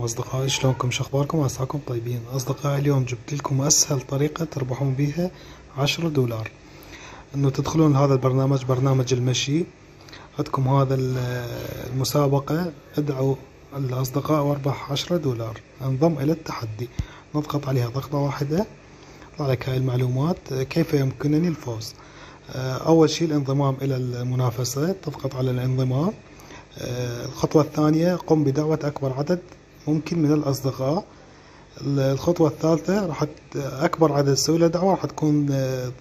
أصدقائي، شلونكم؟ شخباركم؟ عساكم طيبين. أصدقائي، اليوم جبت لكم أسهل طريقة تربحون بيها $10، إنه تدخلون هذا البرنامج، برنامج المشي. عندكم هذا المسابقة، ادعوا الأصدقاء واربح $10. انضم إلى التحدي. نضغط عليها ضغطة واحدة، يطلع لك هاي المعلومات. كيف يمكنني الفوز؟ أول شيء الانضمام إلى المنافسة، تضغط على الانضمام. الخطوة الثانية، قم بدعوة أكبر عدد ممكن من الأصدقاء. الخطوة الثالثة، أكبر عدد تسوي له دعوة راح تكون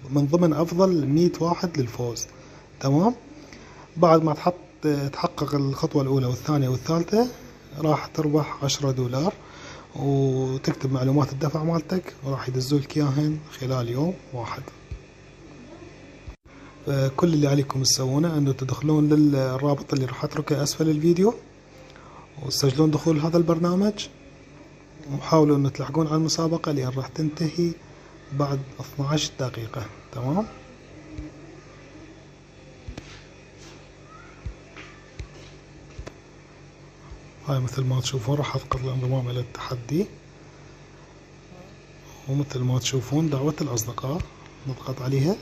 من ضمن أفضل 100 واحد للفوز. تمام. بعد ما تحقق الخطوة الأولى والثانية والثالثة، راح تربح $10 وتكتب معلومات الدفع مالتك، وراح يدزولك إياهن خلال يوم واحد. كل اللي عليكم تسوونه انه تدخلون للرابط اللي راح اتركه اسفل الفيديو، وتسجلون دخول هذا البرنامج، وحاولوا انه تلحقون على المسابقة اللي راح تنتهي بعد 12 دقيقة. تمام. هاي مثل ما تشوفون راح اضغط الانضمام الى التحدي، ومثل ما تشوفون دعوة الاصدقاء نضغط عليها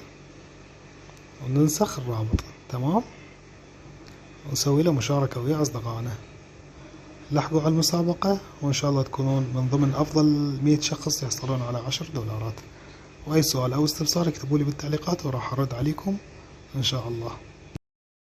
وننسخ الرابط. تمام. ونسوي له مشاركة ويا اصدقائنا. لحقوا على المسابقة، وإن شاء الله تكونون من ضمن أفضل 100 شخص يحصلون على $10. وأي سؤال أو استفسار اكتبوا لي بالتعليقات وراح أرد عليكم إن شاء الله.